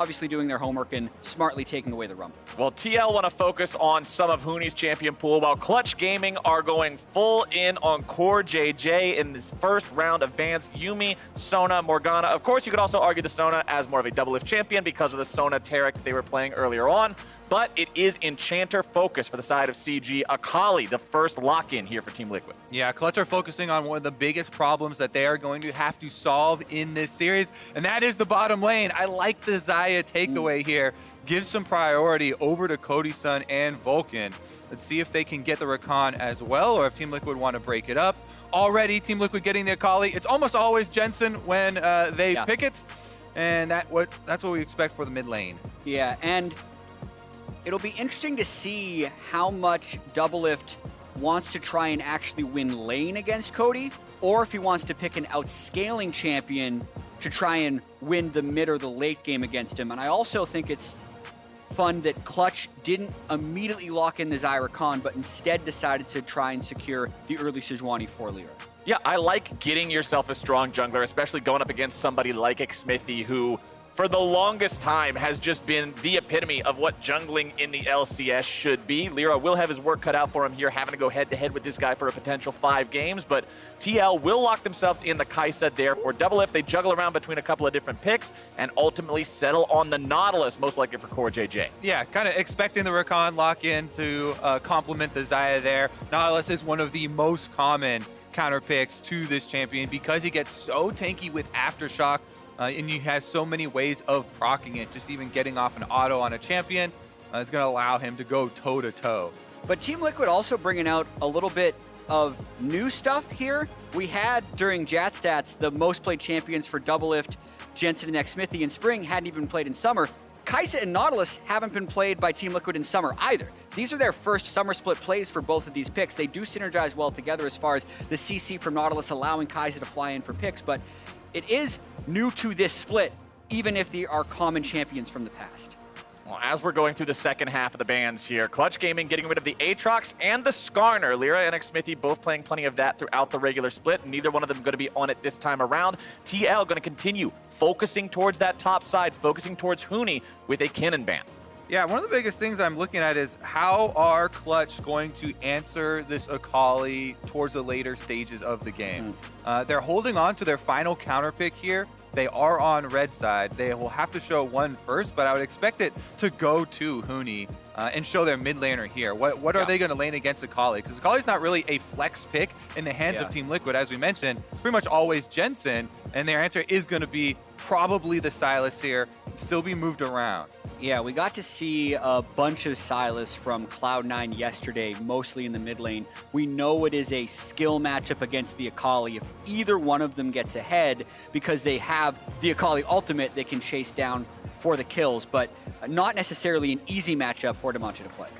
obviously doing their homework and smartly taking away the Rumble. Well, TL want to focus on some of Huni's champion pool, while Clutch Gaming are going full in on CoreJJ in this first round of bans. Yuumi, Sona, Morgana. Of course, you could also argue the Sona as more of a DoubleLift champion because of the Sona Taric that they were playing earlier on. But it is Enchanter focus for the side of CG. Akali, the first lock-in here for Team Liquid. Yeah, Clutch are focusing on one of the biggest problems that they are going to have to solve in this series, and that is the bottom lane. I like the Xayah takeaway here. Give some priority over to Cody Sun and Vulcan. Let's see if they can get the Rakan as well, or if Team Liquid want to break it up. Already, Team Liquid getting the Akali. It's almost always Jensen when they pick it, and that's what we expect for the mid lane. Yeah, and it'll be interesting to see how much DoubleLift wants to try and actually win lane against Cody, or if he wants to pick an outscaling champion to try and win the mid or the late game against him. And I also think it's fun that Clutch didn't immediately lock in the Xayah Rakan, but instead decided to try and secure the early Sejuani for Lira. Yeah, I like getting yourself a strong jungler, especially going up against somebody like Xmithie, who for the longest time has just been the epitome of what jungling in the LCS should be. Lira will have his work cut out for him here, having to go head-to-head with this guy for a potential 5 games, but TL will lock themselves in the Kaisa there for DoubleLift. They juggle around between a couple of different picks and ultimately settle on the Nautilus, most likely for CoreJJ. Yeah, kind of expecting the Rakan lock-in to complement the Xayah there. Nautilus is one of the most common counter picks to this champion because he gets so tanky with Aftershock. And he has so many ways of proccing it. Just even getting off an auto on a champion is going to allow him to go toe-to-toe. But Team Liquid also bringing out a little bit of new stuff here. We had, during Jatt stats, the most played champions for DoubleLift, Jensen and Xmithie in spring hadn't even played in summer. Kaisa and Nautilus haven't been played by Team Liquid in summer either. These are their first summer split plays for both of these picks. They do synergize well together as far as the CC from Nautilus allowing Kaisa to fly in for picks, but it is new to this split, even if they are common champions from the past. Well, as we're going through the second half of the bans here, Clutch Gaming getting rid of the Aatrox and the Skarner. Lira and Xmithie both playing plenty of that throughout the regular split. Neither one of them going to be on it this time around. TL going to continue focusing towards that top side, focusing towards Huni with a cannon ban. Yeah, one of the biggest things I'm looking at is how are Clutch going to answer this Akali towards the later stages of the game. They're holding on to their final counter pick here. They are on red side. They will have to show one first, but I would expect it to go to Huni and show their mid laner here. What are they going to lane against Akali? Because Akali's not really a flex pick in the hands of Team Liquid. As we mentioned, it's pretty much always Jensen, and their answer is going to be probably the Sylas here, still be moved around. Yeah, we got to see a bunch of Sylas from Cloud9 yesterday, mostly in the mid lane. We know it is a skill matchup against the Akali. If either one of them gets ahead, because they have the Akali ultimate they can chase down for the kills, but not necessarily an easy matchup for Damonte to play.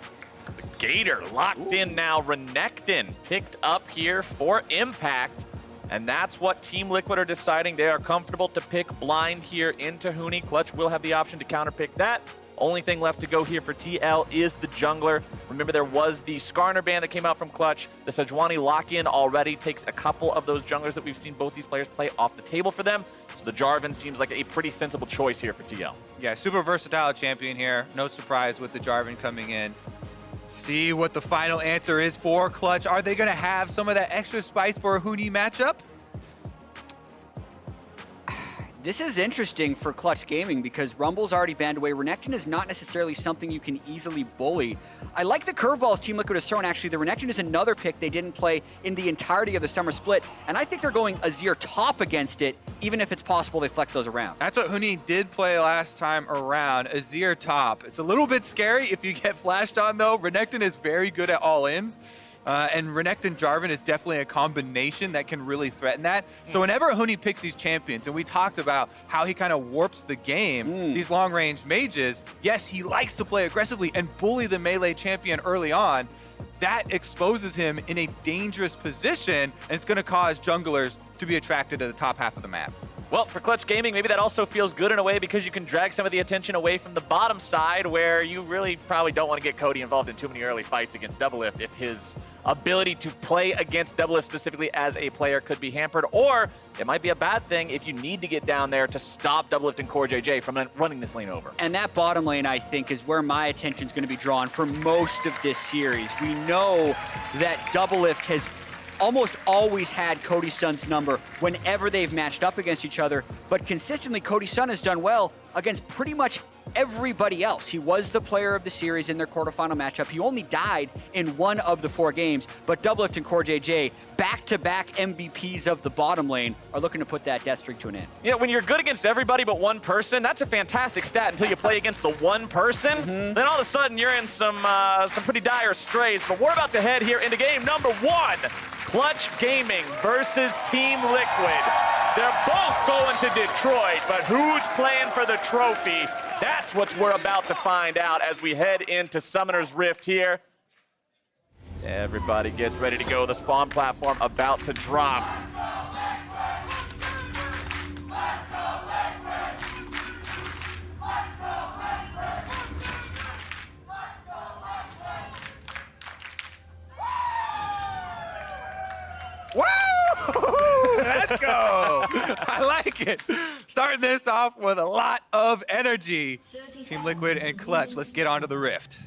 Gator locked in now. Renekton picked up here for Impact. And that's what Team Liquid are deciding. They are comfortable to pick blind here into Huni. Clutch will have the option to counterpick that. Only thing left to go here for TL is the jungler. Remember, there was the Skarner ban that came out from Clutch. The Sejuani lock-in already takes a couple of those junglers that we've seen both these players play off the table for them. So the Jarvan seems like a pretty sensible choice here for TL. Yeah, super versatile champion here. No surprise with the Jarvan coming in. See what the final answer is for Clutch. Are they going to have some of that extra spice for a Huni matchup? This is interesting for Clutch Gaming because Rumble's already banned away. Renekton is not necessarily something you can easily bully. I like the curveballs Team Liquid has thrown, actually. The Renekton is another pick they didn't play in the entirety of the summer split, and I think they're going Azir top against it, even if it's possible they flex those around. That's what Huni did play last time around, Azir top. It's a little bit scary if you get flashed on, though. Renekton is very good at all-ins. And Renekton Jarvan is definitely a combination that can really threaten that. So whenever Huni picks these champions, and we talked about how he kind of warps the game, these long-range mages, yes, he likes to play aggressively and bully the melee champion early on. That exposes him in a dangerous position, and it's going to cause junglers to be attracted to the top half of the map. Well, for Clutch Gaming, maybe that also feels good in a way because you can drag some of the attention away from the bottom side where you really probably don't want to get Cody involved in too many early fights against DoubleLift if his ability to play against DoubleLift specifically as a player could be hampered, or it might be a bad thing if you need to get down there to stop DoubleLift and CoreJJ from running this lane over. And that bottom lane, I think, is where my attention is going to be drawn for most of this series. We know that DoubleLift has almost always had Cody Sun's number whenever they've matched up against each other, but consistently Cody Sun has done well against pretty much everybody else. He was the player of the series in their quarterfinal matchup. He only died in 1 of the 4 games, but DoubleLift and CoreJJ, back-to-back MVPs of the bottom lane, are looking to put that death streak to an end. Yeah, when you're good against everybody but one person, that's a fantastic stat until you play against the one person. Then all of a sudden you're in some pretty dire straits, but we're about to head here into game number 1. Clutch Gaming versus Team Liquid. They're both going to Detroit, but who's playing for the trophy? That's what we're about to find out as we head into Summoner's Rift here. Everybody gets ready to go. The spawn platform about to drop. Woo! Let's go! I like it. Starting this off with a lot of energy. Team Liquid and Clutch, let's get onto the Rift.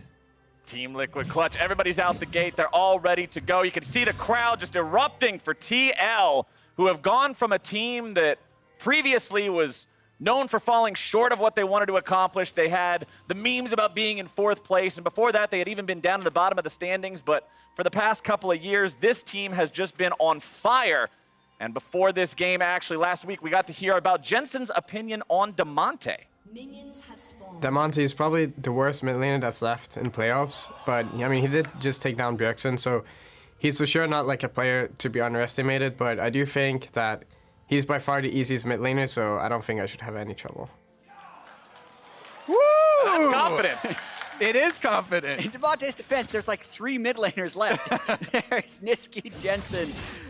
Team Liquid Clutch, everybody's out the gate. They're all ready to go. You can see the crowd just erupting for TL, who have gone from a team that previously was known for falling short of what they wanted to accomplish. They had the memes about being in 4th place, and before that, they had even been down at the bottom of the standings. But for the past couple of years, this team has just been on fire. And before this game, actually, last week, we got to hear about Jensen's opinion on Damonte. Damonte is probably the worst mid laner that's left in playoffs, but I mean, he did just take down Bjergsen, so he's for sure not like a player to be underestimated, but I do think that he's by far the easiest mid laner, so I don't think I should have any trouble. Woo! That's confidence. It is confident. In Damonte's defense, there's like 3 mid laners left. There's Niski, Jensen,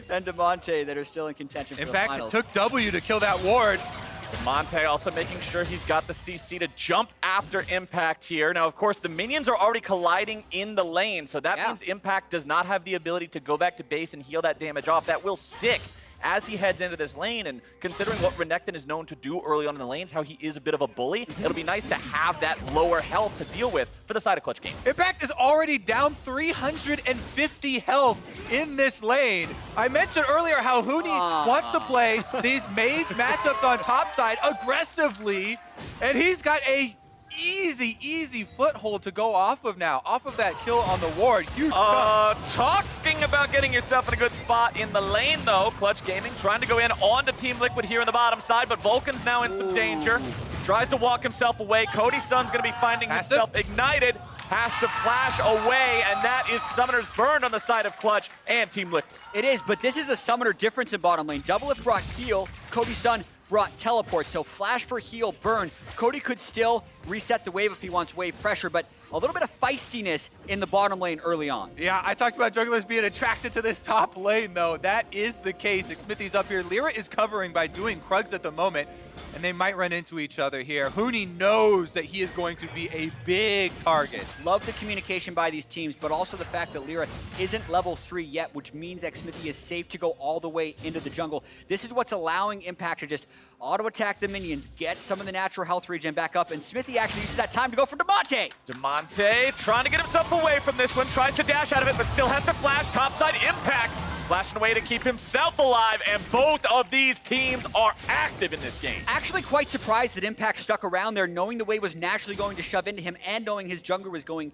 and Damonte that are still in contention for the finals. In fact, it took W to kill that ward. Damonte also making sure he's got the CC to jump after Impact here. Now, of course, the minions are already colliding in the lane, so that means Impact does not have the ability to go back to base and heal that damage off. That will stick as he heads into this lane, and considering what Renekton is known to do early on in the lanes, how he is a bit of a bully, it'll be nice to have that lower health to deal with for the side of Clutch Game. Impact is already down 350 health in this lane. I mentioned earlier how Huni wants to play these mage matchups on top side aggressively, and he's got a easy foothold to go off of now. Off of that kill on the ward. Huge talking about getting yourself in a good spot in the lane, though. Clutch Gaming trying to go in onto Team Liquid here on the bottom side, but Vulcan's now in some danger. Tries to walk himself away. Cody Sun's going to be finding himself ignited. Has to flash away, and that is Summoner's Burn on the side of Clutch and Team Liquid. It is, but this is a Summoner difference in bottom lane. DoubleLift brought heal. Cody Sun brought teleport, so flash for heal, burn. Cody could still reset the wave if he wants wave pressure, but a little bit of feistiness in the bottom lane early on. Yeah, I talked about jugglers being attracted to this top lane, though. That is the case. Xmithie's up here. Lira is covering by doing Krugs at the moment, and they might run into each other here. Huni knows that he is going to be a big target. Love the communication by these teams, but also the fact that Lira isn't level 3 yet, which means Xmithie is safe to go all the way into the jungle. This is what's allowing Impact to just auto-attack the minions, get some of the natural health regen back up, and Xmithie actually uses that time to go for Damonte. Damonte trying to get himself away from this one, tries to dash out of it, but still has to flash. Topside Impact flashing away to keep himself alive, and both of these teams are active in this game. Actually quite surprised that Impact stuck around there, knowing the wave was naturally going to shove into him and knowing his jungler was going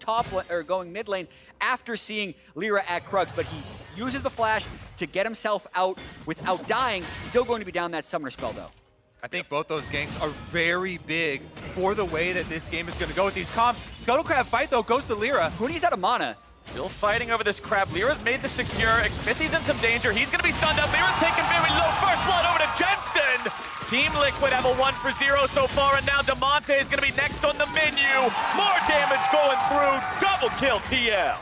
going mid lane after seeing Lira at Krugs, but he uses the flash to get himself out without dying. Still going to be down that summoner spell though. I think both those ganks are very big for the way that this game is going to go with these comps. Scuttle Crab fight, though, goes to Lira. Huni's out of mana. Still fighting over this crab. Lira's made the secure. Xmithie's in some danger. He's going to be stunned up. Lira's taking very low. First blood over to Jensen. Team Liquid have a 1-for-0 so far, and now Damonte is going to be next on the menu. More damage going through. Double kill TL.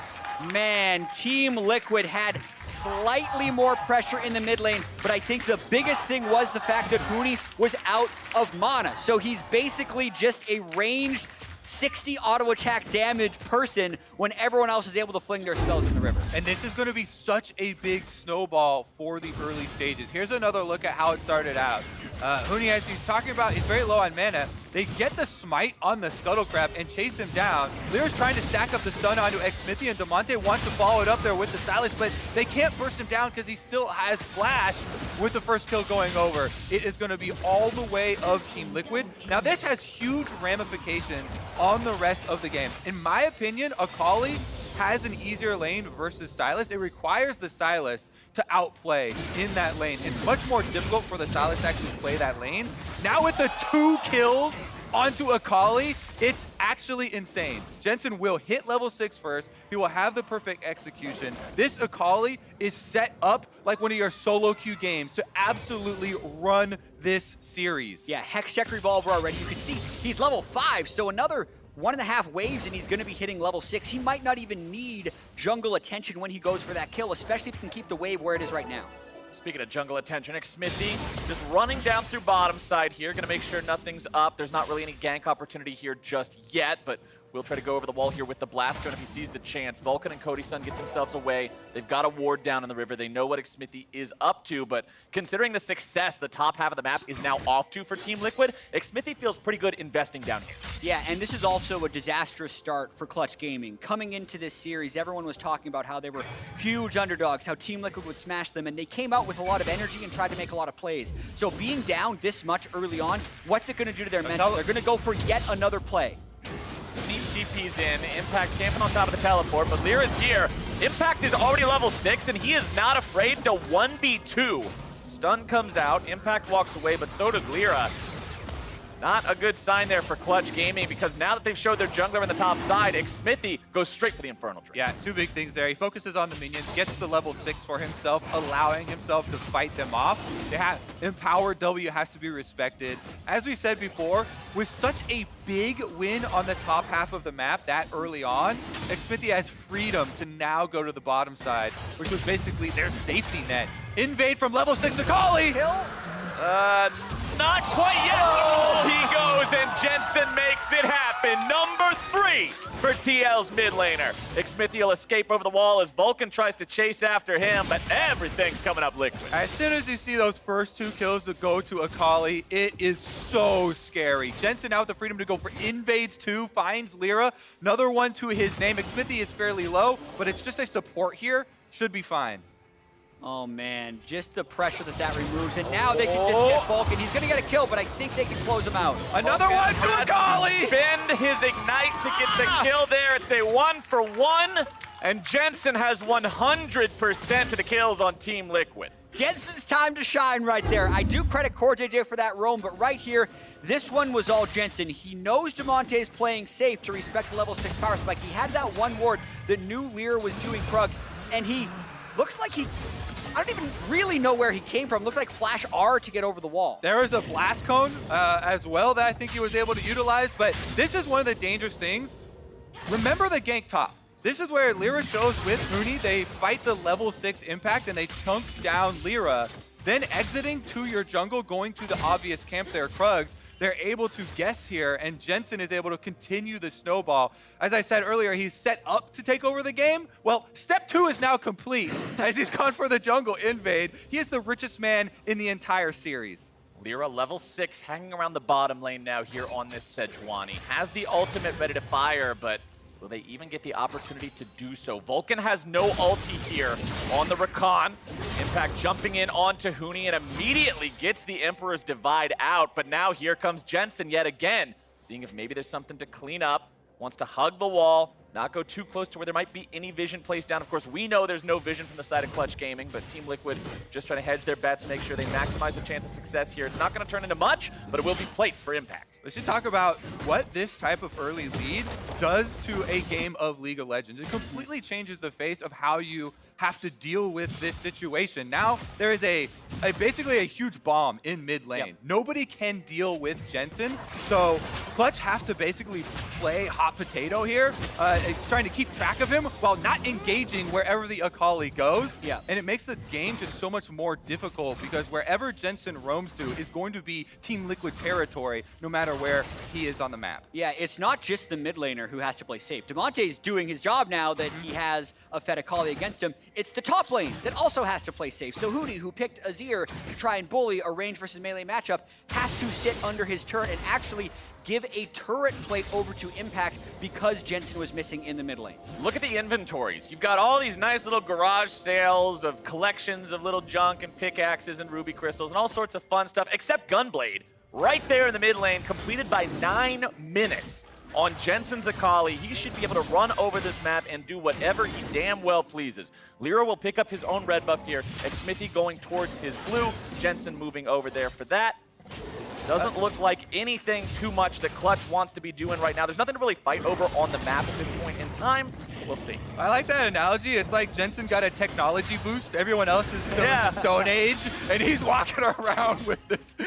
Man, Team Liquid had slightly more pressure in the mid lane, but I think the biggest thing was the fact that Huni was out of mana. So he's basically just a ranged 60 auto attack damage person when everyone else is able to fling their spells in the river. And this is going to be such a big snowball for the early stages. Here's another look at how it started out. Huni, as he's talking about, he's very low on mana. They get the smite on the Scuttle Crab and chase him down. Lira's trying to stack up the stun onto Xmithie, and Damonte wants to follow it up there with the Sylas, but they can't burst him down because he still has Flash with the first kill going over. It is going to be all the way of Team Liquid. Now, this has huge ramifications on the rest of the game. In my opinion, Akali has an easier lane versus Sylas. It requires the Sylas to outplay in that lane. It's much more difficult for the Sylas to actually play that lane. Now with the 2 kills onto Akali, it's actually insane. Jensen will hit level 6 first. He will have the perfect execution. This Akali is set up like one of your solo queue games to absolutely run this series. Yeah, Hex Check Revolver already. You can see he's level 5, so another 1.5 waves and he's going to be hitting level 6. He might not even need jungle attention when he goes for that kill, especially if he can keep the wave where it is right now. Speaking of jungle attention, Xmithie just running down through bottom side here, gonna make sure nothing's up. There's not really any gank opportunity here just yet, but we'll try to go over the wall here with the blast gun if he sees the chance. Vulcan and Cody Sun get themselves away. They've got a ward down in the river. They know what Xmithie is up to, but considering the success the top half of the map is now off to for Team Liquid, Xmithie feels pretty good investing down here. Yeah, and this is also a disastrous start for Clutch Gaming. Coming into this series, everyone was talking about how they were huge underdogs, how Team Liquid would smash them, and they came out with a lot of energy and tried to make a lot of plays. So being down this much early on, what's it going to do to their mental? They're going to go for yet another play. Neat TP's in. Impact camping on top of the teleport, but Lira's here. Impact is already level 6, and he is not afraid to 1v2. Stun comes out, Impact walks away, but so does Lira. Not a good sign there for Clutch Gaming, because now that they've showed their jungler in the top side, Xmithie goes straight for the Infernal Drain. Yeah, 2 big things there. He focuses on the minions, gets the level 6 for himself, allowing himself to fight them off. Empowered W has to be respected. As we said before, with such a big win on the top half of the map that early on, Xmithie has freedom to now go to the bottom side, which was basically their safety net. Invade from level 6 Akali! Not quite yet. Oh, he goes, and Jensen makes it happen. Number 3 for TL's mid laner. Xmithie will escape over the wall as Vulcan tries to chase after him, but everything's coming up Liquid. As soon as you see those first 2 kills that go to Akali, it is so scary. Jensen now with the freedom to go for invades 2, finds Lira. Another one to his name. Xmithie is fairly low, but it's just a support here. Should be fine. Oh man, just the pressure that removes, and now they can just get Vulcan. He's gonna get a kill, but I think they can close him out. Another one to Akali! Spend his Ignite to get the kill there. It's a 1-for-1, and Jensen has 100% of the kills on Team Liquid. Jensen's time to shine right there. I do credit CoreJJ for that roam, but right here, this one was all Jensen. He knows Damonte is playing safe to respect the level 6 power spike. He had that one ward that knew Lira was doing Krugs, and he looks like I don't even really know where he came from. Looked like Flash R to get over the wall. There was a blast cone as well that I think he was able to utilize, but this is one of the dangerous things. Remember the gank top. This is where Lira shows with Huni. They fight the level 6 impact and they chunk down Lira. Then exiting to your jungle, going to the obvious camp there, Krugs. They're able to guess here, and Jensen is able to continue the snowball. As I said earlier, he's set up to take over the game. Well, step 2 is now complete as he's gone for the jungle invade. He is the richest man in the entire series. Lira level 6 hanging around the bottom lane now here on this Sejuani. Has the ultimate ready to fire, but will they even get the opportunity to do so? Vulcan has no ulti here on the Rakan. Impact jumping in onto Huni and immediately gets the Emperor's Divide out. But now here comes Jensen yet again, seeing if maybe there's something to clean up. Wants to hug the wall, not go too close to where there might be any vision placed down. Of course, we know there's no vision from the side of Clutch Gaming, but Team Liquid just trying to hedge their bets, make sure they maximize the chance of success here. It's not going to turn into much, but it will be plates for Impact. Let's just talk about what this type of early lead does to a game of League of Legends. It completely changes the face of how you have to deal with this situation. Now there is basically a huge bomb in mid lane. Yep. Nobody can deal with Jensen, so Clutch have to basically play hot potato here. trying to keep track of him while not engaging wherever the Akali goes. Yeah. And it makes the game just so much more difficult because wherever Jensen roams to is going to be Team Liquid territory, no matter where he is on the map. Yeah, it's not just the mid laner who has to play safe. Damonte's doing his job now that he has a fed Akali against him. It's the top lane that also has to play safe. So Huni, who picked Azir to try and bully a range versus melee matchup, has to sit under his turret and actually give a turret plate over to Impact because Jensen was missing in the mid lane. Look at the inventories. You've got all these nice little garage sales of collections of little junk and pickaxes and ruby crystals and all sorts of fun stuff, except Gunblade, right there in the mid lane, completed by 9 minutes. On Jensen's Akali, he should be able to run over this map and do whatever he damn well pleases. Lira will pick up his own red buff here, Xmithie going towards his blue, Jensen moving over there for that. Doesn't look like anything too much that Clutch wants to be doing right now. There's nothing to really fight over on the map at this point in time. We'll see. I like that analogy. It's like Jensen got a technology boost. Everyone else is still in the Stone Age, and he's walking around with this,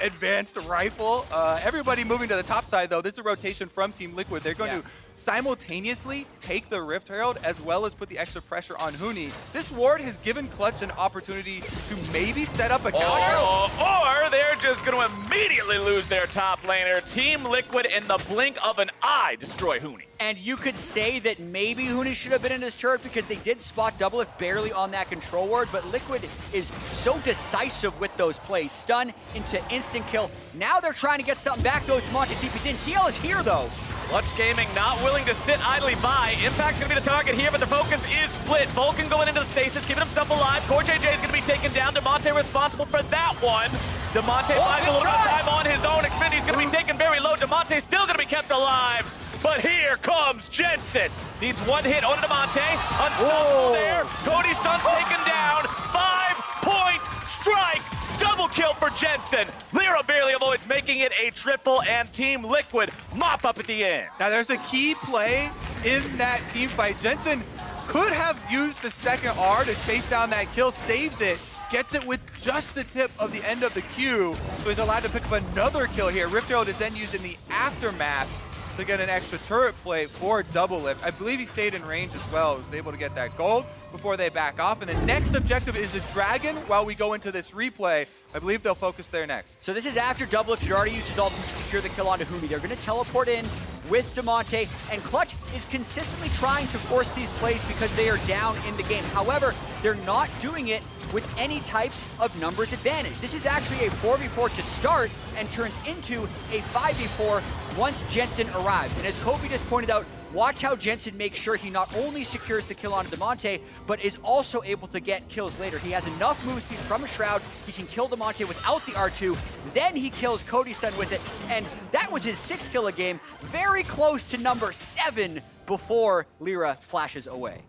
advanced rifle. Everybody moving to the top side, though. This is a rotation from Team Liquid. They're going to simultaneously take the Rift Herald as well as put the extra pressure on Huni. This ward has given Clutch an opportunity to maybe set up a counter. Or they're just going to immediately lose their top laner. Team Liquid, in the blink of an eye, destroy Huni. And you could say that maybe Huni should have been in his turret because they did spot DoubleLift barely on that control ward, but Liquid is so decisive with those plays. Stun into instant kill. Now they're trying to get something back, though. Damonte TP's in. TL is here, though. Clutch Gaming not willing to sit idly by. Impact's going to be the target here, but the focus is split. Vulcan going into the stasis, keeping himself alive. CoreJJ is going to be taken down. Damonte responsible for that one. Damonte finds a little bit of time on his own. Xmithie's going to be taken very low. Damonte's still going to be kept alive. But here comes Jensen. Needs one hit on Damonte. Unstoppable there. Cody Sun taken down. 5-point strike. Double kill for Jensen. Lira barely avoids making it a triple, and Team Liquid mop up at the end. Now there's a key play in that team fight. Jensen could have used the second R to chase down that kill, saves it, gets it with just the tip of the end of the Q, so he's allowed to pick up another kill here. Rift Herald is then used in the aftermath to get an extra turret play for DoubleLift. I believe he stayed in range as well, was able to get that gold before they back off. And the next objective is a dragon while we go into this replay. I believe they'll focus there next. So this is after DoubleLift had already used his ultimate to secure the kill onto Huni. They're going to teleport in with Damonte, and Clutch is consistently trying to force these plays because they are down in the game. However, they're not doing it with any type of numbers advantage. This is actually a 4v4 to start and turns into a 5v4 once Jensen arrives. And as Kobe just pointed out, watch how Jensen makes sure he not only secures the kill onto Damonte, but is also able to get kills later. He has enough move speed from a Shroud. He can kill Damonte without the R2. Then he kills Cody Sun with it. And that was his 6th kill a game. Very close to number 7 before Lira flashes away.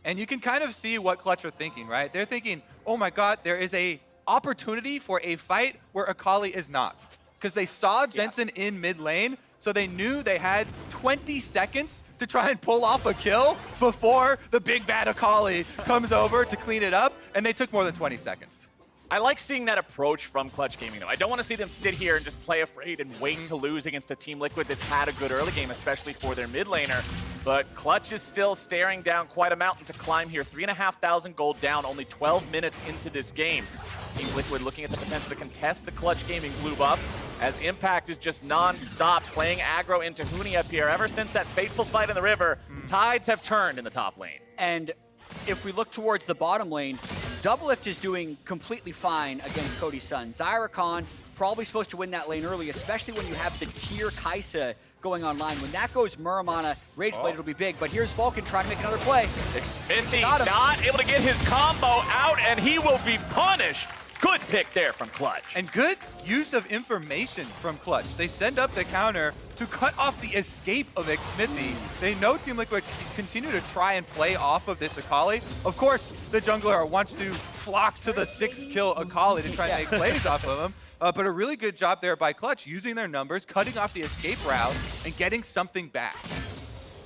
And you can kind of see what Clutch are thinking, right? They're thinking, oh my God, there is a opportunity for a fight where Akali is not. Because they saw Jensen in mid lane, so they knew they had 20 seconds to try and pull off a kill before the big bad Akali comes over to clean it up, and they took more than 20 seconds. I like seeing that approach from Clutch Gaming, though. I don't want to see them sit here and just play afraid and wait to lose against a Team Liquid that's had a good early game, especially for their mid laner. But Clutch is still staring down quite a mountain to climb here. 3,500 gold down, only 12 minutes into this game. Team Liquid looking at the potential to contest the Clutch Gaming blue buff, as Impact is just non-stop playing aggro into Huni up here. Ever since that fateful fight in the river, tides have turned in the top lane. And if we look towards the bottom lane, DoubleLift is doing completely fine against Cody Sun. Rakan probably supposed to win that lane early, especially when you have the tier Kaisa going online. When that goes Muramana, Rage Blade, it'll be big. But here's Vulcan trying to make another play. Xmithie not able to get his combo out, and he will be punished. Good pick there from Clutch. And good use of information from Clutch. They send up the counter to cut off the escape of Xmithie. They know Team Liquid continue to try and play off of this Akali. Of course, the jungler wants to flock to the 6-kill Akali to try and make plays off of him. But a really good job there by Clutch, using their numbers, cutting off the escape route, and getting something back.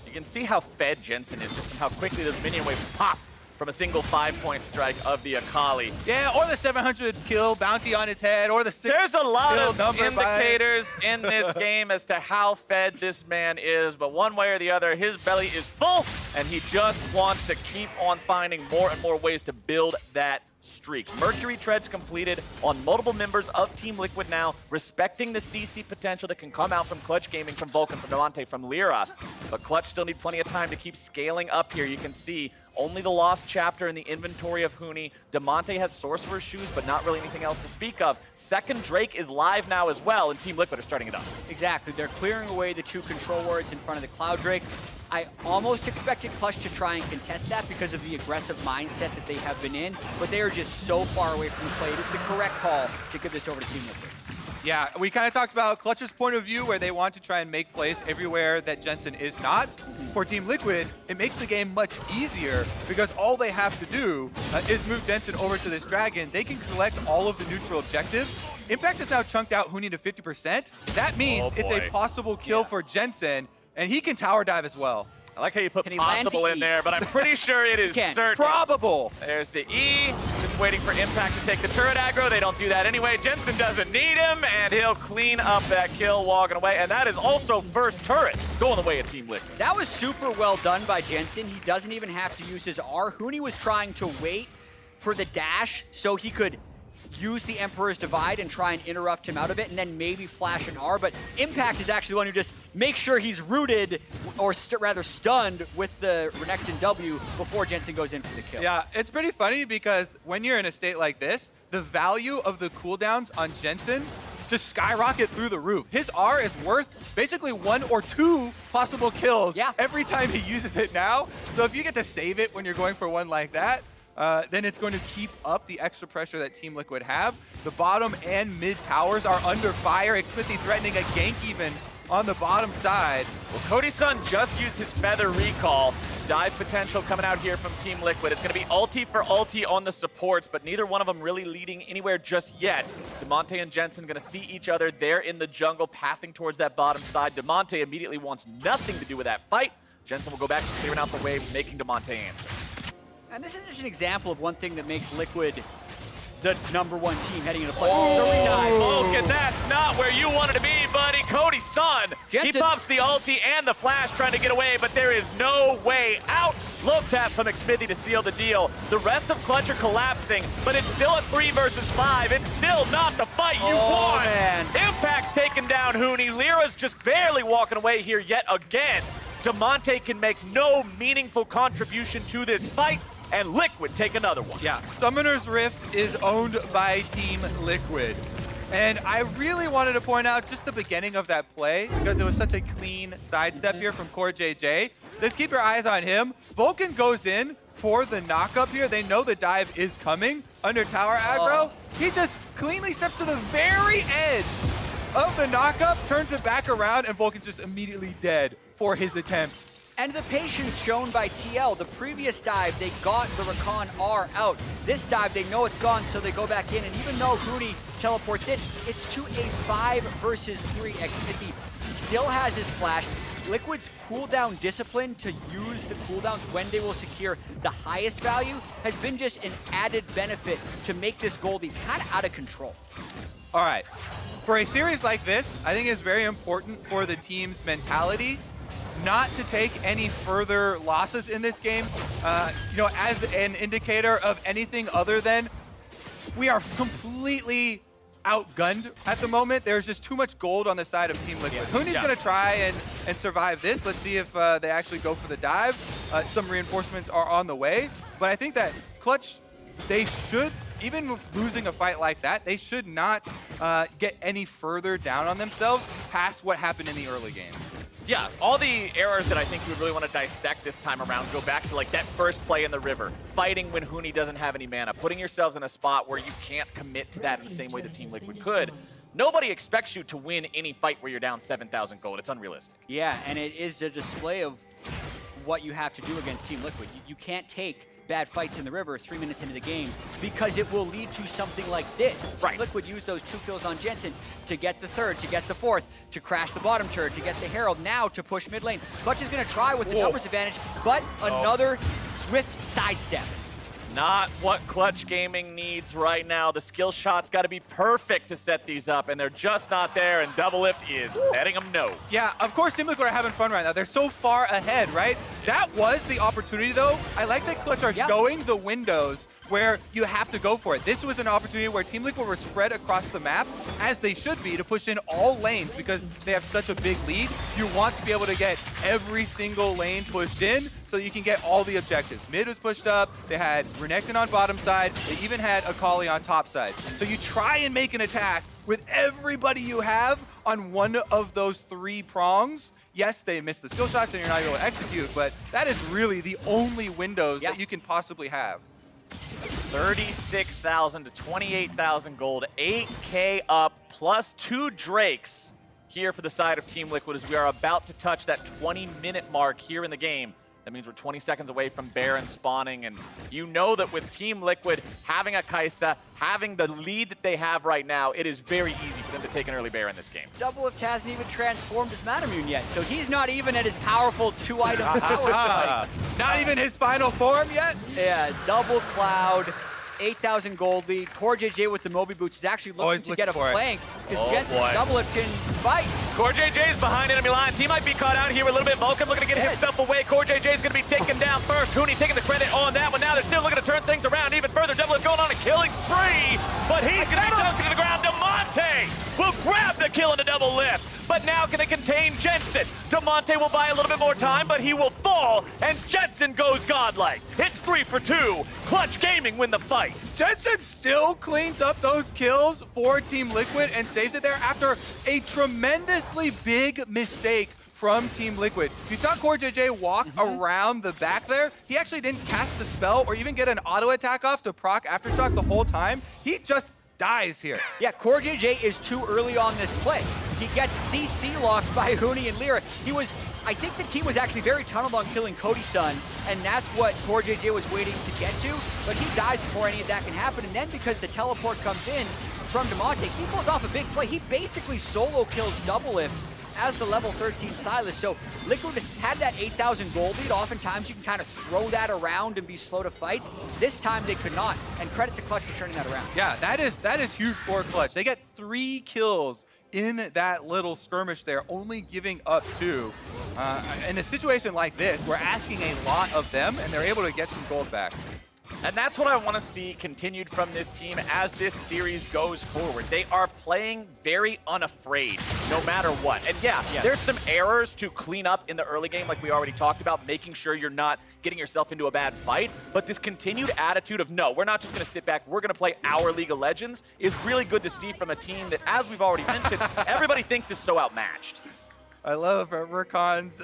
You can see how fed Jensen is, just how quickly those minion waves pop from a single 5-point strike of the Akali. Yeah, or the 700 kill bounty on his head, or the 6 There's a lot kill of number indicators in this game as to how fed this man is, but one way or the other, his belly is full, and he just wants to keep on finding more and more ways to build that streak. Mercury treads completed on multiple members of Team Liquid now, respecting the CC potential that can come out from Clutch Gaming, from Vulcan, from Damonte, from Lira. But Clutch still need plenty of time to keep scaling up here. You can see only the lost chapter in the inventory of Huni. Damonte has Sorcerer's Shoes, but not really anything else to speak of. Second Drake is live now as well, and Team Liquid are starting it up. Exactly. They're clearing away the 2 control wards in front of the Cloud Drake. I almost expected Clutch to try and contest that because of the aggressive mindset that they have been in, but they are just so far away from the play. It is the correct call to give this over to Team Liquid. Yeah, we kind of talked about Clutch's point of view where they want to try and make plays everywhere that Jensen is not. For Team Liquid, it makes the game much easier because all they have to do is move Jensen over to this dragon. They can collect all of the neutral objectives. Impact has now chunked out Huni to 50%. That means it's a possible kill for Jensen, and he can tower dive as well. I like how you put possible in there, but I'm pretty sure it is certain. Probable. There's the E, just waiting for Impact to take the turret aggro. They don't do that anyway. Jensen doesn't need him, and he'll clean up that kill walking away. And that is also first turret going the way of Team Liquid. That was super well done by Jensen. He doesn't even have to use his R. Huni was trying to wait for the dash so he could use the Emperor's Divide and try and interrupt him out of it, and then maybe flash an R, but Impact is actually the one who just makes sure he's rooted, or rather stunned, with the Renekton W before Jensen goes in for the kill. Yeah, it's pretty funny because when you're in a state like this, the value of the cooldowns on Jensen just skyrocket through the roof. His R is worth basically 1 or 2 possible kills every time he uses it now. So if you get to save it when you're going for one like that, then it's going to keep up the extra pressure that Team Liquid have. The bottom and mid towers are under fire. Xmithie threatening a gank even on the bottom side. Well, Cody Sun just used his Feather Recall. Dive potential coming out here from Team Liquid. It's going to be ulti for ulti on the supports, but neither one of them really leading anywhere just yet. Damonte and Jensen going to see each other there in the jungle, pathing towards that bottom side. Damonte immediately wants nothing to do with that fight. Jensen will go back to clearing out the wave, making Damonte answer. And this is just an example of one thing that makes Liquid the #1 team heading into play. Vulcan, that's not where you wanted to be, buddy. Cody Sun, Jensen. he pops the ulti and the flash trying to get away, but there is no way out. Low tap from Xmithie to seal the deal. The rest of Clutch are collapsing, but it's still a 3 versus 5. It's still not the fight you want. Man. Impact's taking down Huni. Lira's just barely walking away here yet again. Damonte can make no meaningful contribution to this fight, and Liquid take another one. Yeah, Summoner's Rift is owned by Team Liquid. And I really wanted to point out just the beginning of that play because it was such a clean sidestep here from CoreJJ. Just keep your eyes on him. Vulcan goes in for the knock-up here. They know the dive is coming under tower aggro. He just cleanly steps to the very edge of the knock-up, turns it back around, and Vulcan's just immediately dead for his attempt. And the patience shown by TL. The previous dive, they got the Rakan R out. This dive, they know it's gone, so they go back in. And even though Huni teleports in, it's to a 5 versus 3. Xmithie still has his flash. Liquid's cooldown discipline to use the cooldowns when they will secure the highest value has been just an added benefit to make this Goldie kind of out of control. All right. For a series like this, I think it's very important for the team's mentality not to take any further losses in this game, as an indicator of anything other than we are completely outgunned at the moment. There's just too much gold on the side of Team Liquid. Huni's going to try and survive this. Let's see if they actually go for the dive. Some reinforcements are on the way, but I think that Clutch, they should, even losing a fight like that, they should not get any further down on themselves past what happened in the early game. Yeah, all the errors that I think we really want to dissect this time around go back to like that first play in the river, fighting when Huni doesn't have any mana, putting yourselves in a spot where you can't commit to that in the same way that Team Liquid could. Nobody expects you to win any fight where you're down 7,000 gold. It's unrealistic. Yeah, and it is a display of what you have to do against Team Liquid. You can't take bad fights in the river 3 minutes into the game because it will lead to something like this. Right. Liquid used those 2 kills on Jensen to get the 3rd, to get the 4th, to crash the bottom turret, to get the Herald, now to push mid lane. Clutch is going to try with the numbers advantage, but another swift sidestep. Not what Clutch Gaming needs right now. The skill shot's got to be perfect to set these up, and they're just not there, and DoubleLift is letting them know. Yeah, of course Team Liquid are having fun right now. They're so far ahead, right? That was the opportunity, though. I like that Clutch are going the windows where you have to go for it. This was an opportunity where Team Liquid were spread across the map, as they should be, to push in all lanes because they have such a big lead. You want to be able to get every single lane pushed in so that you can get all the objectives. Mid was pushed up, they had Renekton on bottom side, they even had Akali on top side. So you try and make an attack with everybody you have on one of those 3 prongs. Yes, they missed the skill shots and you're not able to execute, but that is really the only windows that you can possibly have. 36,000 to 28,000 gold, 8K up, plus 2 Drakes here for the side of Team Liquid as we are about to touch that 20-minute mark here in the game. That means we're 20 seconds away from Baron spawning, and you know that with Team Liquid having a Kaisa, having the lead that they have right now, it is very easy for them to take an early Baron in this game. DoubleLift hasn't even transformed his Manamune yet, so he's not even at his powerful 2-item power. Not even his final form yet? Yeah, double Cloud, 8,000 gold lead. CoreJJ with the Moby Boots is actually looking to get a flank because Jensen and DoubleLift can fight. CoreJJ is behind enemy lines. He might be caught out here a little bit. Vulcan looking to get himself away. CoreJJ is going to be taken down first. Huni taking the credit on that one. Now they're still looking to turn things around even further. DoubleLift going on a killing spree, but he's going to be dunked to the ground. Damonte will grab the kill into DoubleLift. But now can they contain Jensen? Damonte will buy a little bit more time, but he will fall, and Jensen goes godlike. It's 3 for 2. Clutch Gaming win the fight. Jensen still cleans up those kills for Team Liquid and saves it there after a tremendously big mistake from Team Liquid. You saw CoreJJ walk around the back there. He actually didn't cast the spell or even get an auto attack off to proc Aftershock the whole time. He just dies here. Yeah, CoreJJ is too early on this play. He gets CC locked by Huni and Lira. I think the team was actually very tunneled on killing Cody Sun, and that's what CoreJJ was waiting to get to, but he dies before any of that can happen, and then because the teleport comes in from Damonte, he pulls off a big play. He basically solo kills DoubleLift as the level 13 Sylas. So Liquid had that 8,000 gold lead. Oftentimes you can kind of throw that around and be slow to fights. This time they could not, and credit to Clutch for turning that around. Yeah, that is huge for Clutch. They get 3 kills in that little skirmish there, only giving up 2. In a situation like this, we're asking a lot of them, and they're able to get some gold back. And that's what I want to see continued from this team as this series goes forward. They are playing very unafraid, no matter what. And yeah, there's some errors to clean up in the early game, like we already talked about, making sure you're not getting yourself into a bad fight. But this continued attitude of, no, we're not just going to sit back, we're going to play our League of Legends, is really good to see from a team that, as we've already mentioned, everybody thinks is so outmatched. I love Rakan's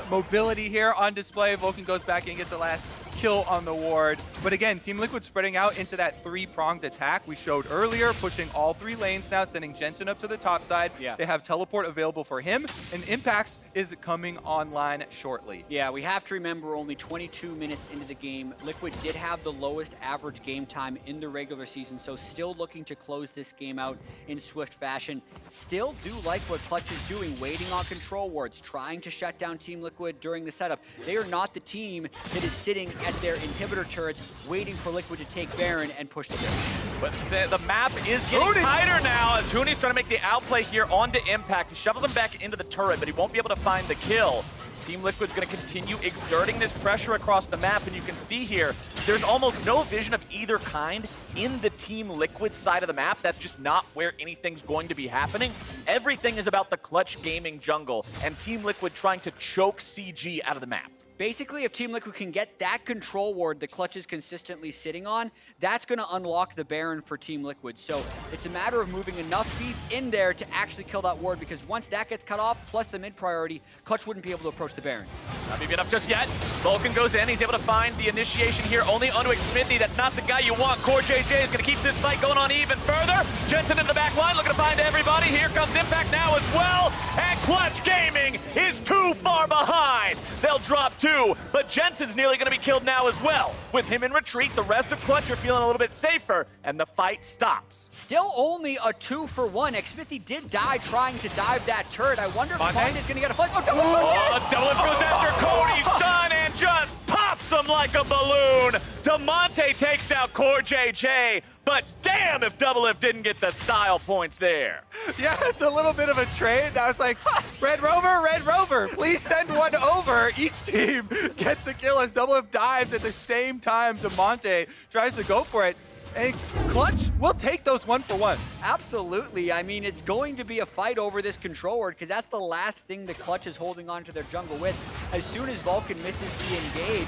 mobility here on display. Vulcan goes back and gets the last kill on the ward. But again, Team Liquid spreading out into that 3-pronged attack we showed earlier, pushing all 3 lanes now, sending Jensen up to the top side. Yeah. They have teleport available for him, and Impacts is coming online shortly. Yeah, we have to remember we're only 22 minutes into the game. Liquid did have the lowest average game time in the regular season, so still looking to close this game out in swift fashion. Still do like what Clutch is doing, waiting on control wards, trying to shut down Team Liquid during the setup. They are not the team that is sitting at their inhibitor turrets waiting for Liquid to take Baron and push the Baron. But the map is getting tighter now as Huni's trying to make the outplay here onto Impact. He shovels him back into the turret, but he won't be able to find the kill. Team Liquid's going to continue exerting this pressure across the map, and you can see here, there's almost no vision of either kind in the Team Liquid side of the map. That's just not where anything's going to be happening. Everything is about the Clutch Gaming jungle, and Team Liquid trying to choke CG out of the map. Basically, if Team Liquid can get that control ward the Clutch is consistently sitting on, that's going to unlock the Baron for Team Liquid. So it's a matter of moving enough beef in there to actually kill that ward, because once that gets cut off, plus the mid priority, Clutch wouldn't be able to approach the Baron. Not maybe enough just yet. Vulcan goes in. He's able to find the initiation here only onto Xmithie. That's not the guy you want. CoreJJ is going to keep this fight going on even further. Jensen in the back line looking to find everybody. Here comes Impact now as well. And Clutch Gaming is too far behind. They'll drop 2, but Jensen's nearly going to be killed now as well. With him in retreat, the rest of Clutch are feeling a little bit safer, and the fight stops. Still only a 2-for-1. Xmithie did die trying to dive that turret. I wonder if Vulcan is going to get a flank. Oh, DoubleLift goes after Cody Sun and just pops him like a balloon. Damonte takes out CoreJJ, but damn if DoubleLift didn't get the style points there. Yeah, it's a little bit of a trade. I was like, Red Rover, please send one over. Each team gets a kill as DoubleLift dives at the same time. Damonte tries to go for it. And Clutch will take those 1-for-1s. Absolutely. I mean, it's going to be a fight over this control ward because that's the last thing the Clutch is holding on to their jungle with. As soon as Vulcan misses the engage,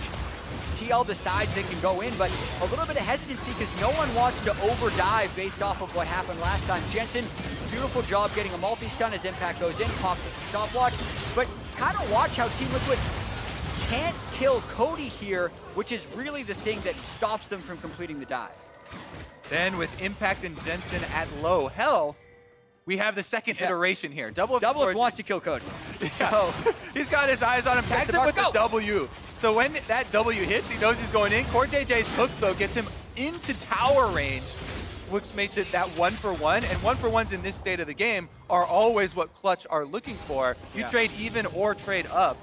TL decides they can go in, but a little bit of hesitancy because no one wants to overdive based off of what happened last time. Jensen, beautiful job getting a multi-stun as Impact goes in, pops the stopwatch, but kind of watch how Team Liquid can't kill Cody here, which is really the thing that stops them from completing the dive. Then with Impact and Jensen at low health, we have the second iteration here. DoubleLift wants to kill Cody. So he's got his eyes on him, tags him with the W. So when that W hits, he knows he's going in. CoreJJ's hook, though, gets him into tower range, which makes it that 1-for-1. And 1-for-1s in this state of the game are always what Clutch are looking for. You trade even or trade up.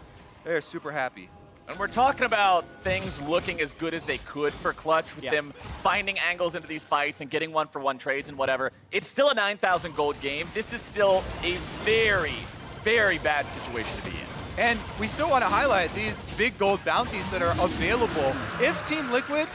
They're super happy. And we're talking about things looking as good as they could for Clutch with them finding angles into these fights and getting 1-for-1 trades and whatever. It's still a 9,000 gold game. This is still a very, very bad situation to be in. And we still want to highlight these big gold bounties that are available. If Team Liquid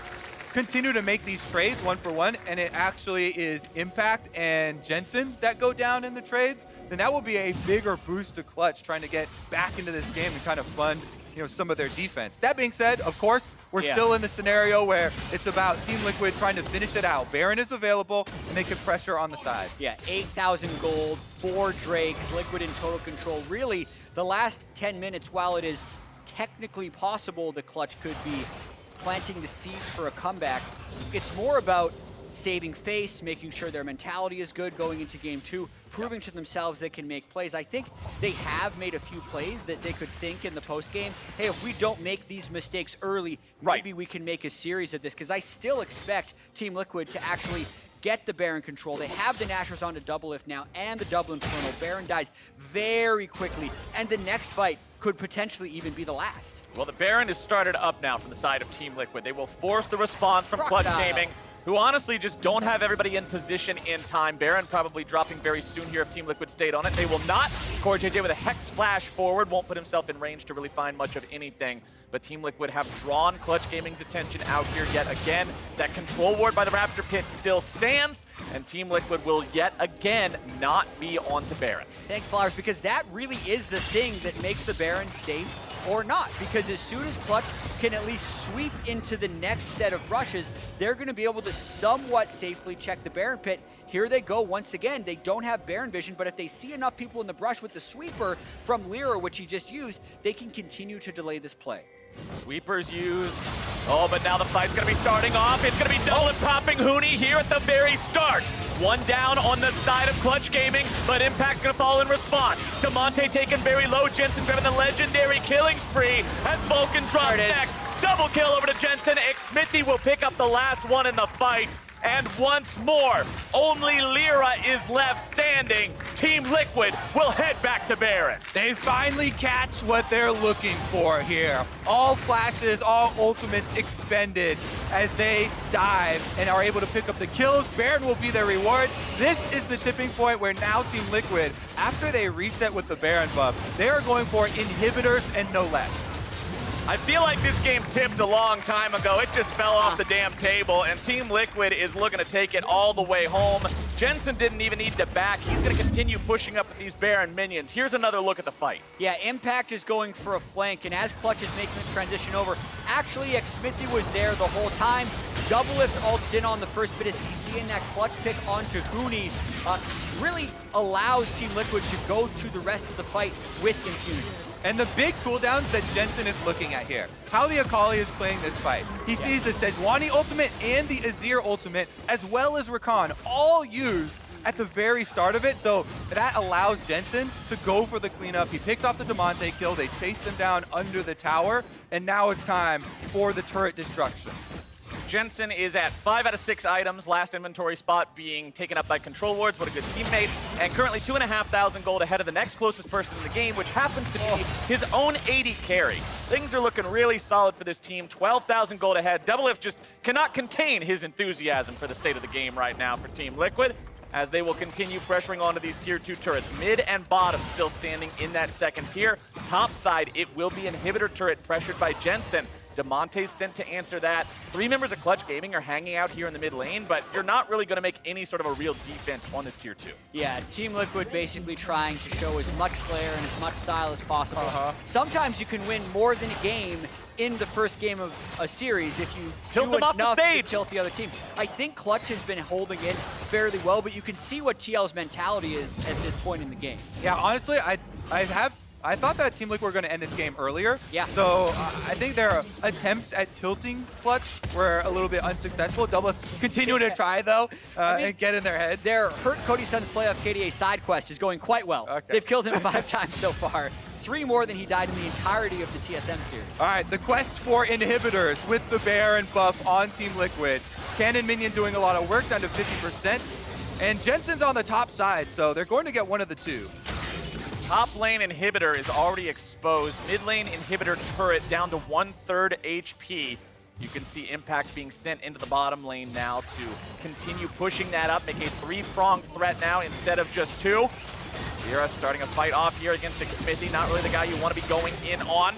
continue to make these trades 1-for-1 and it actually is Impact and Jensen that go down in the trades, then that will be a bigger boost to Clutch trying to get back into this game and kind of fund some of their defense. That being said, of course, we're still in the scenario where it's about Team Liquid trying to finish it out. Baron is available, and they can pressure on the side. Yeah, 8,000 gold, 4 Drakes, Liquid in total control. Really, the last 10 minutes, while it is technically possible the Clutch could be planting the seeds for a comeback, it's more about saving face, making sure their mentality is good going into game 2, proving to themselves they can make plays. I think they have made a few plays that they could think in the post game, hey, if we don't make these mistakes early, maybe we can make a series of this, because I still expect Team Liquid to actually get the Baron control. They have the Nashers onto DoubleLift now and the Double Inferno. Baron dies very quickly, and the next fight could potentially even be the last. Well, the Baron is started up now from the side of Team Liquid. They will force the response from Clutch Gaming, who honestly just don't have everybody in position in time. Baron probably dropping very soon here if Team Liquid stayed on it. They will not. CoreJJ with a Hex Flash forward, won't put himself in range to really find much of anything. But Team Liquid have drawn Clutch Gaming's attention out here yet again. That control ward by the Raptor Pit still stands, and Team Liquid will yet again not be onto Baron. Thanks, Flowers, because that really is the thing that makes the Baron safe or not, because as soon as Clutch can at least sweep into the next set of rushes, they're going to be able to somewhat safely check the Baron Pit. Here they go once again. They don't have Baron vision, but if they see enough people in the brush with the sweeper from Lira, which he just used, they can continue to delay this play. Sweepers used. Oh, but now the fight's going to be starting off. It's going to be DoubleLift popping Huni here at the very start. One down on the side of Clutch Gaming, but Impact's going to fall in response. Damonte taken very low. Jensen grabbing the legendary killing spree as Vulcan drops back. Double kill over to Jensen. Xmithie will pick up the last one in the fight. And once more, only Lira is left standing. Team Liquid will head back to Baron. They finally catch what they're looking for here. All flashes, all ultimates expended as they dive and are able to pick up the kills. Baron will be their reward. This is the tipping point where now Team Liquid, after they reset with the Baron buff, they are going for inhibitors and no less. I feel like this game tipped a long time ago. It just fell off the damn table, and Team Liquid is looking to take it all the way home. Jensen didn't even need to back. He's going to continue pushing up with these Baron minions. Here's another look at the fight. Yeah, Impact is going for a flank, and as Clutch is making the transition over, actually, Xmithie was there the whole time. DoubleLift ults in on the first bit of CC, and that Clutch pick onto Huni really allows Team Liquid to go to the rest of the fight with impunity. And the big cooldowns that Jensen is looking at here. How the Akali is playing this fight. He sees the Sejuani ultimate and the Azir ultimate, as well as Rakan, all used at the very start of it. So that allows Jensen to go for the cleanup. He picks off the Damonte kill. They chase them down under the tower. And now it's time for the turret destruction. Jensen is at 5 out of 6 items, last inventory spot being taken up by Control Wards. What a good teammate. And currently 2,500 gold ahead of the next closest person in the game, which happens to be his own AD carry. Things are looking really solid for this team. 12,000 gold ahead. DoubleLift just cannot contain his enthusiasm for the state of the game right now for Team Liquid, as they will continue pressuring onto these tier 2 turrets. Mid and bottom still standing in that second tier. Top side, it will be inhibitor turret pressured by Jensen. Damonte's sent to answer that. 3 members of Clutch Gaming are hanging out here in the mid lane, but you're not really going to make any sort of a real defense on this tier 2. Yeah, Team Liquid basically trying to show as much flair and as much style as possible. Sometimes you can win more than a game in the first game of a series if you tilt do them off the enough stage. To tilt the other team. I think Clutch has been holding in fairly well, but you can see what TL's mentality is at this point in the game. Yeah, honestly, I thought that Team Liquid were going to end this game earlier. Yeah. So I think their attempts at tilting Clutch were a little bit unsuccessful. DoubleLift continuing to try, though, and get in their heads. Their Hurt Cody Sun's playoff KDA side quest is going quite well. Okay. They've killed him 5 times so far. 3 more than he died in the entirety of the TSM series. All right, the quest for inhibitors with the Baron buff on Team Liquid. Cannon Minion doing a lot of work, down to 50%. And Jensen's on the top side, so they're going to get one of the two. Top lane inhibitor is already exposed. Mid lane inhibitor turret down to 1/3 HP. You can see Impact being sent into the bottom lane now to continue pushing that up, make a 3-pronged threat now instead of just 2. Lira starting a fight off here against Xmithie, not really the guy you want to be going in on.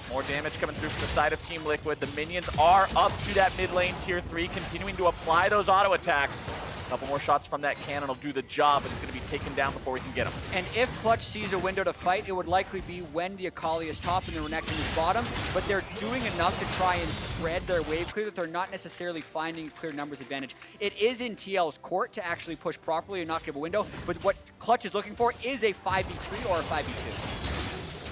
More damage coming through from the side of Team Liquid. The minions are up to that mid lane tier 3, continuing to apply those auto attacks. A couple more shots from that cannon will do the job, but he's going to be taken down before we can get him. And if Clutch sees a window to fight, it would likely be when the Akali is top and the Renekton is bottom, but they're doing enough to try and spread their wave clear that they're not necessarily finding clear numbers advantage. It is in TL's court to actually push properly and not give a window, but what Clutch is looking for is a 5v3 or a 5v2.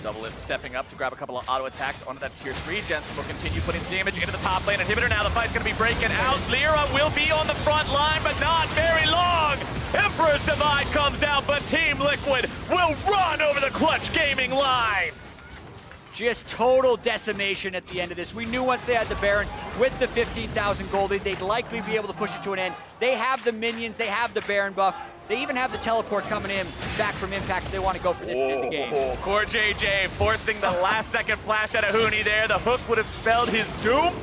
DoubleLift stepping up to grab a couple of auto attacks onto that tier 3. Jensen will continue putting damage into the top lane inhibitor. Now the fight's going to be breaking out. Lira will be on the front line, but not very long. Emperor's Divide comes out, but Team Liquid will run over the Clutch Gaming lines. Just total decimation at the end of this. We knew once they had the Baron with the 15,000 gold, they'd likely be able to push it to an end. They have the minions, they have the Baron buff. They even have the teleport coming in back from Impact if they want to go for this and end the game. CoreJJ forcing the last-second flash out of Huni there. The hook would have spelled his doom.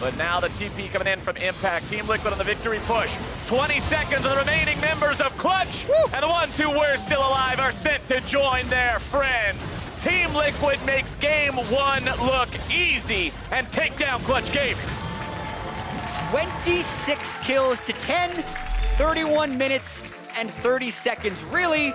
But now the TP coming in from Impact. Team Liquid on the victory push. 20 seconds of the remaining members of Clutch. Woo! And the ones who were still alive are sent to join their friends. Team Liquid makes game 1 look easy and take down Clutch Gaming. 26 kills to 10, 31 minutes and 30 seconds. Really,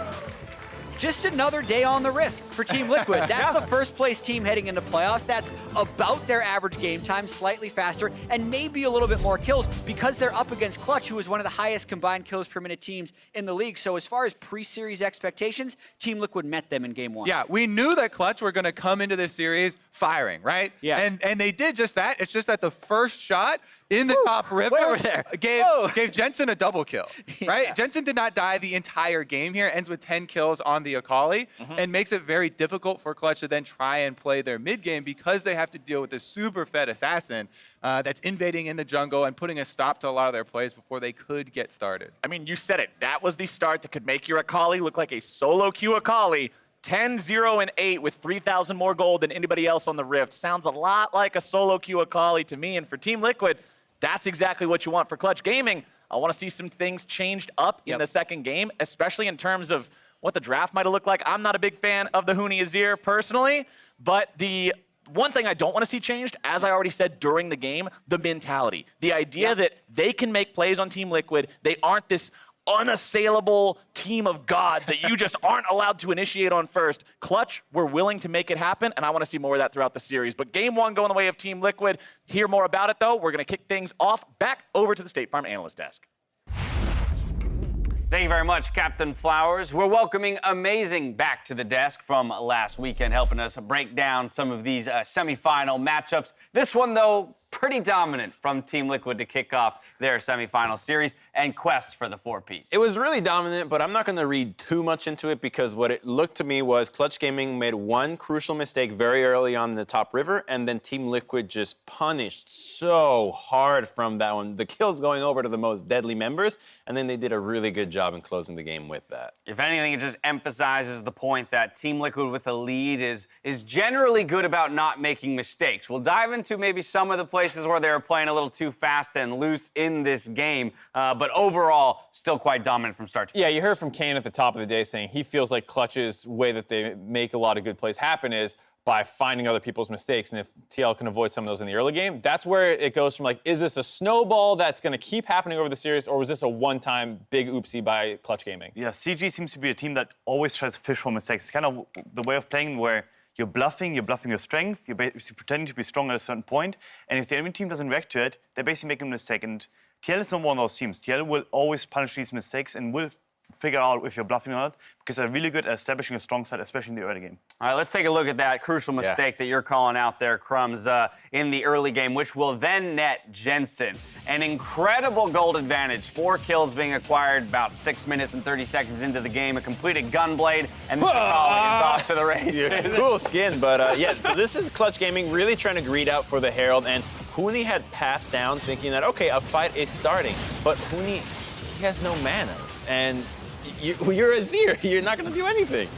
just another day on the Rift for Team Liquid. That's the first place team heading into playoffs. That's about their average game time, slightly faster, and maybe a little bit more kills because they're up against Clutch, who is one of the highest combined kills per minute teams in the league. So as far as pre-series expectations, Team Liquid met them in game 1. Yeah, we knew that Clutch were going to come into this series firing, right? Yeah. And they did just that. It's just that the first shot in the top river gave Jensen a double kill, right? Yeah. Jensen did not die the entire game here, ends with 10 kills on the Akali, and makes it very difficult for Clutch to then try and play their mid game because they have to deal with this super fed assassin that's invading in the jungle and putting a stop to a lot of their plays before they could get started. I mean, you said it. That was the start that could make your Akali look like a solo queue Akali. 10, 0, and 8 with 3,000 more gold than anybody else on the Rift. Sounds a lot like a solo queue Akali to me, and for Team Liquid, that's exactly what you want for Clutch Gaming. I want to see some things changed up in the second game, especially in terms of what the draft might have looked like. I'm not a big fan of the Huni Azir personally, but the one thing I don't want to see changed, as I already said during the game, the mentality. The idea that they can make plays on Team Liquid. They aren't this unassailable team of gods that you just aren't allowed to initiate on first. Clutch, we're willing to make it happen, and I want to see more of that throughout the series. But game 1 going the way of Team Liquid. Hear more about it, though. We're going to kick things off back over to the State Farm analyst desk. Thank you very much, Captain Flowers. We're welcoming Amazing back to the desk from last weekend, helping us break down some of these semifinal matchups. This one, though, pretty dominant from Team Liquid to kick off their semifinal series and quest for the 4P. It was really dominant, but I'm not going to read too much into it because what it looked to me was Clutch Gaming made one crucial mistake very early on in the top river, and then Team Liquid just punished so hard from that one. The kills going over to the most deadly members, and then they did a really good job in closing the game with that. If anything, it just emphasizes the point that Team Liquid with a lead is generally good about not making mistakes. We'll dive into maybe some of the places where they were playing a little too fast and loose in this game, but overall, still quite dominant from start to finish. Yeah, you heard from Kane at the top of the day saying he feels like Clutch's way that they make a lot of good plays happen is by finding other people's mistakes. And if TL can avoid some of those in the early game, that's where it goes from like, is this a snowball that's going to keep happening over the series, or was this a one-time big oopsie by Clutch Gaming? Yeah, CG seems to be a team that always tries to fish for mistakes. It's kind of the way of playing where you're bluffing your strength, you're basically pretending to be strong at a certain point, and if the enemy team doesn't react to it, they're basically making a mistake. And TL is not one of those teams. TL will always punish these mistakes and will figure out if you're bluffing or not, because they're really good at establishing a strong side, especially in the early game. All right, let's take a look at that crucial mistake that you're calling out there, Crumbs, in the early game, which will then net Jensen an incredible gold advantage. 4 kills being acquired about 6 minutes and 30 seconds into the game, a completed gunblade, and this Akali is off to the races. Yeah, cool skin, but yeah, this is Clutch Gaming really trying to greed out for the Herald, and Huni had passed down thinking that, okay, a fight is starting, but Huni, he has no mana, and you're Azir, you're not going to do anything.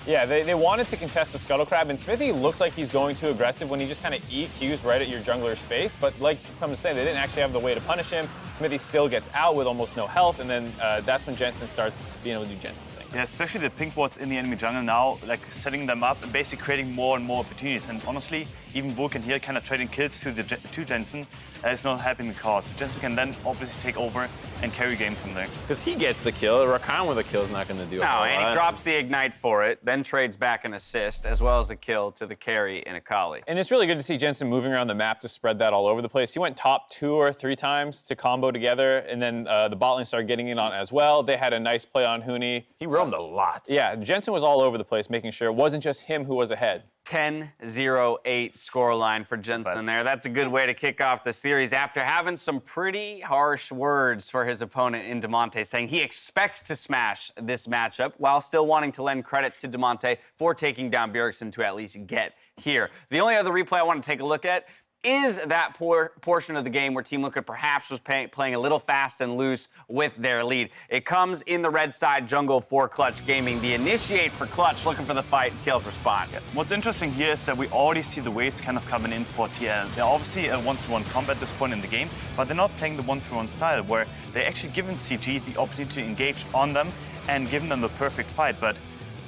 Yeah, they wanted to contest the Scuttle Crab, and Xmithie looks like he's going too aggressive when he just kind of EQs right at your jungler's face, but like I'm saying, they didn't actually have the way to punish him. Xmithie still gets out with almost no health, and then that's when Jensen starts being able to do Jensen things. Yeah, especially the pink wards in the enemy jungle now, like setting them up and basically creating more and more opportunities. And honestly, even Vulcan here kind of trading kills to Jensen is not helping the cause. Jensen can then obviously take over and carry game from there. Because he gets the kill, Rakan with a kill is not going to do it. No, and he drops the ignite for it, then trades back an assist, as well as a kill to the carry in Akali. And it's really good to see Jensen moving around the map to spread that all over the place. He went top 2 or 3 times to combo together, and then the bot lane started getting in on as well. They had a nice play on Huni. He roamed a lot. Yeah, Jensen was all over the place, making sure it wasn't just him who was ahead. 10-0-8 scoreline for Jensen there. That's a good way to kick off the series after having some pretty harsh words for his opponent in Damonte, saying he expects to smash this matchup while still wanting to lend credit to Damonte for taking down Bjergsen to at least get here. The only other replay I want to take a look at is that portion of the game where Team Liquid perhaps was playing a little fast and loose with their lead. It comes in the red side jungle for Clutch Gaming. The initiate for Clutch, looking for the fight, TL's response. Yeah. What's interesting here is that we already see the waves kind of coming in for TL. They're obviously a 1-1 combat at this point in the game, but they're not playing the 1-1 style where they're actually giving CG the opportunity to engage on them and giving them the perfect fight. But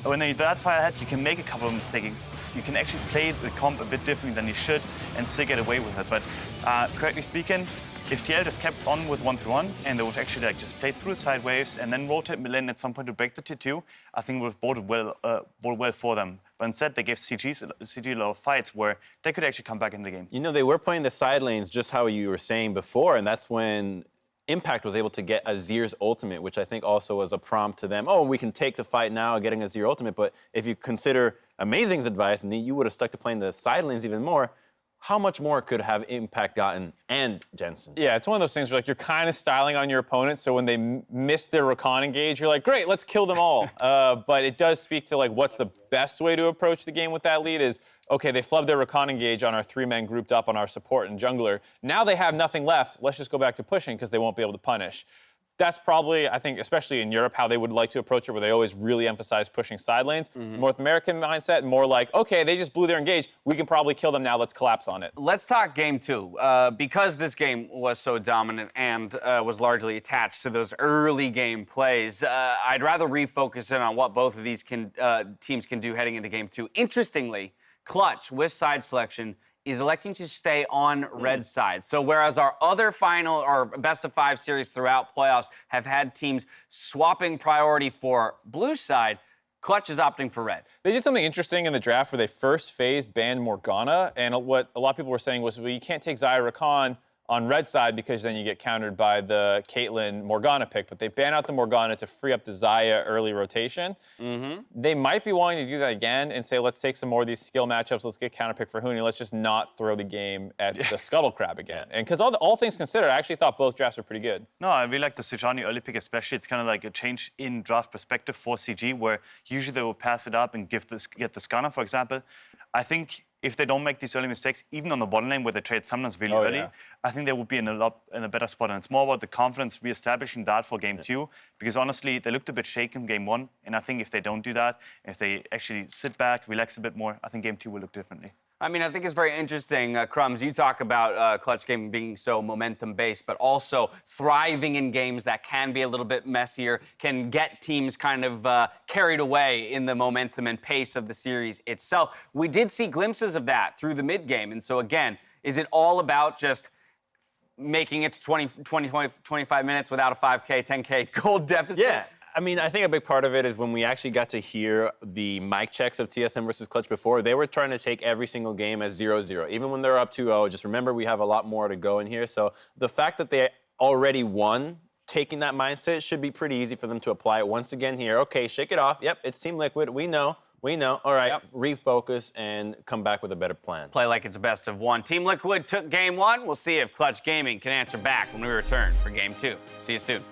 when you're that far ahead, you can make a couple of mistakes. You can actually play the comp a bit differently than you should and still get away with it. But correctly speaking, if TL just kept on with 1-1 and they would actually like just play through the side waves and then rotate mid lane at some point to break the tier 2, I think it would have boded well for them. But instead, they gave CG a lot of fights where they could actually come back in the game. You know, they were playing the side lanes just how you were saying before, and that's when Impact was able to get Azir's ultimate, which I think also was a prompt to them. Oh, we can take the fight now, getting Azir ultimate. But if you consider Amazing's advice, and you would have stuck to playing the side lanes even more, how much more could have Impact gotten and Jensen? Yeah, it's one of those things where like you're kind of styling on your opponent, so when they miss their Rakan engage, you're like, great, let's kill them all. But it does speak to like what's the best way to approach the game with that lead is, okay, they flubbed their Rakan engage on our 3 men grouped up on our support and jungler. Now they have nothing left. Let's just go back to pushing because they won't be able to punish. That's probably, I think, especially in Europe, how they would like to approach it, where they always really emphasize pushing side lanes. North American mindset, more like, okay, they just blew their engage. We can probably kill them now. Let's collapse on it. Let's talk game 2. Because this game was so dominant and was largely attached to those early game plays, I'd rather refocus in on what both of these teams can do heading into game 2. Interestingly, Clutch, with side selection, is electing to stay on red side. So whereas our other final or best-of-5 series throughout playoffs have had teams swapping priority for blue side, Clutch is opting for red. They did something interesting in the draft where they first phased banned Morgana, and what a lot of people were saying was, well, you can't take Xayah Rakan on red side because then you get countered by the Caitlyn Morgana pick. But they ban out the Morgana to free up the Xayah early rotation. They might be wanting to do that again and say, let's take some more of these skill matchups. Let's get counterpick for Huni. Let's just not throw the game at the Scuttle Crab again. And because all things considered, I actually thought both drafts were pretty good. No, I really like the Sejuani early pick especially. It's kind of like a change in draft perspective for CG, where usually they will pass it up and get the Skarner, for example. I think if they don't make these early mistakes, even on the bottom lane where they trade summoners really early, I think they would be in a better spot. And it's more about the confidence re-establishing that for game 2. Because honestly, they looked a bit shaken game 1. And I think if they don't do that, if they actually sit back, relax a bit more, I think game 2 will look differently. I mean, I think it's very interesting, Crumbs, you talk about Clutch Gaming being so momentum-based, but also thriving in games that can be a little bit messier, can get teams kind of carried away in the momentum and pace of the series itself. We did see glimpses of that through the mid-game, and so again, is it all about just making it to 25 minutes without a 5K, 10K gold deficit? Yeah. I mean, I think a big part of it is when we actually got to hear the mic checks of TSM versus Clutch before, they were trying to take every single game as 0-0. Even when they're up 2-0, just remember we have a lot more to go in here. So the fact that they already won, taking that mindset should be pretty easy for them to apply it once again here. Okay, shake it off. Yep, it's Team Liquid. We know. All right, refocus and come back with a better plan. Play like it's a best of 1. Team Liquid took game 1. We'll see if Clutch Gaming can answer back when we return for game 2. See you soon.